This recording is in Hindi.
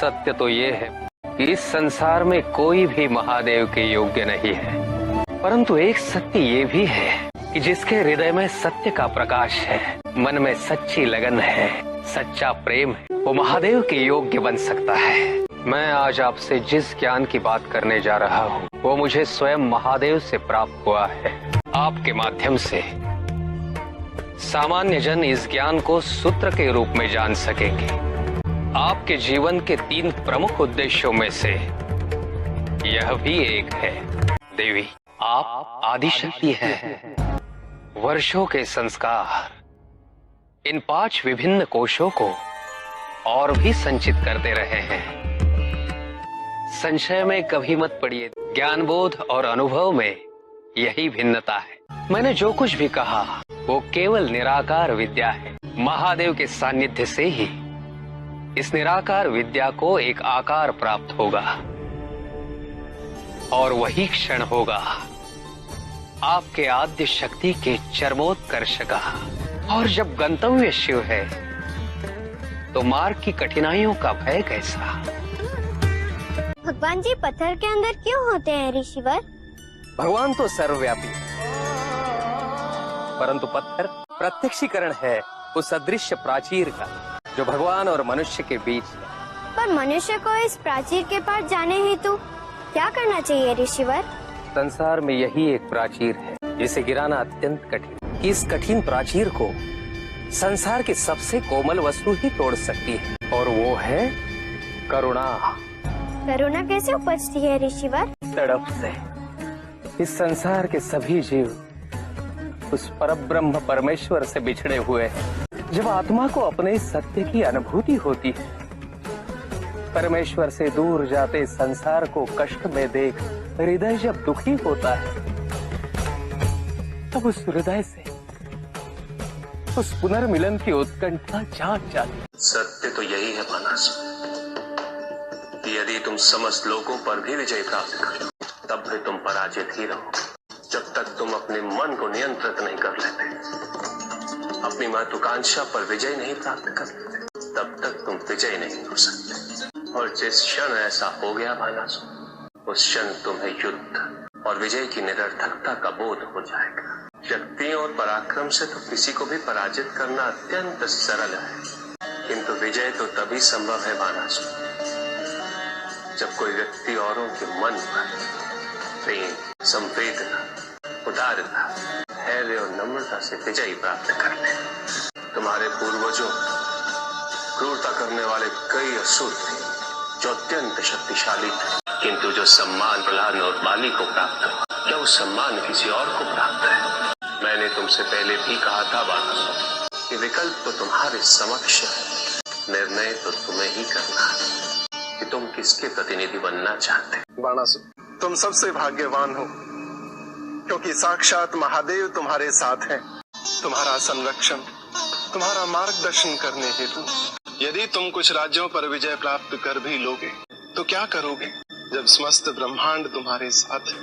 सत्य तो ये है कि इस संसार में कोई भी महादेव के योग्य नहीं है, परंतु एक सत्य ये भी है कि जिसके हृदय में सत्य का प्रकाश है, मन में सच्ची लगन है, सच्चा प्रेम है, वो महादेव के योग्य बन सकता है। मैं आज आपसे जिस ज्ञान की बात करने जा रहा हूँ वो मुझे स्वयं महादेव से प्राप्त हुआ है। आपके माध्यम से सामान्य जन इस ज्ञान को सूत्र के रूप में जान सकेंगे। आपके जीवन के 3 प्रमुख उद्देश्यों में से यह भी एक है। देवी, आप आदिशक्ति हैं। वर्षों के संस्कार इन 5 विभिन्न कोशों को और भी संचित करते रहे हैं। संशय में कभी मत पड़िए, ज्ञान बोध और अनुभव में यही भिन्नता है। मैंने जो कुछ भी कहा वो केवल निराकार विद्या है। महादेव के सानिध्य से ही इस निराकार विद्या को एक आकार प्राप्त होगा और वही क्षण होगा आपके आद्य शक्ति के चरमोत्कर्ष का। और जब गंतव्य शिव है तो मार्ग की कठिनाइयों का भय कैसा। भगवान जी पत्थर के अंदर क्यों होते हैं ऋषिवर? भगवान तो सर्वव्यापी है, परंतु पत्थर प्रत्यक्षीकरण है उस अदृश्य प्राचीर का जो भगवान और मनुष्य के बीच है। पर मनुष्य को इस प्राचीर के पार जाने हेतु क्या करना चाहिए ऋषिवर? संसार में यही एक प्राचीर है जिसे गिराना अत्यंत कठिन। इस कठिन प्राचीर को संसार की सबसे कोमल वस्तु ही तोड़ सकती है, और वो है करुणा। करुणा कैसे उपजती है ऋषिवर? तड़प से। इस संसार के सभी जीव उस परब्रह्म परमेश्वर से बिछड़े हुए हैं। जब आत्मा को अपने सत्य की अनुभूति होती है, परमेश्वर से दूर जाते संसार को कष्ट में देख हृदय जब दुखी होता है, तब उस हृदय से उस पुनर्मिलन की उत्कंठा जाग जाती। सत्य तो यही है मानस, यदि तुम समस्त लोगों पर भी विजय प्राप्त करो तब भी तुम पराजित ही रहो। जब तक तुम अपने मन को नियंत्रित नहीं कर लेते, अपनी महत्वाकांक्षा पर विजय नहीं प्राप्त कर लेते, तब तक तुम विजय नहीं हो सकते। और जिस क्षण ऐसा हो गया मानस, उस क्षण तुम्हें युद्ध और विजय की निरर्थकता का बोध हो जाएगा। शक्तियों और पराक्रम से तो किसी को भी पराजित करना अत्यंत सरल है, किंतु विजय तो तभी संभव है मानस जब कोई व्यक्ति औरों के मन पर प्रेम, संवेदना, उदारता, धैर्य और नम्रता से विजय प्राप्त कर ले। तुम्हारे पूर्वजों क्रूरता करने वाले कई असुर थे जो अत्यंत शक्तिशाली थे, किंतु जो सम्मान प्रहलाद और बाली को प्राप्त हुआ, क्या वो सम्मान किसी और को प्राप्त है? मैंने तुमसे पहले भी कहा था बाणासुर कि विकल्प तो तुम्हारे समक्ष है, निर्णय तो तुम्हें ही करना है कि तुम किसके प्रतिनिधि बनना चाहते। बाणासुर, तुम सबसे भाग्यवान हो क्योंकि साक्षात महादेव तुम्हारे साथ हैं, तुम्हारा संरक्षण, तुम्हारा मार्गदर्शन करने हेतु। यदि तुम कुछ राज्यों पर विजय प्राप्त कर भी लोगे तो क्या करोगे जब समस्त ब्रह्मांड तुम्हारे साथ है?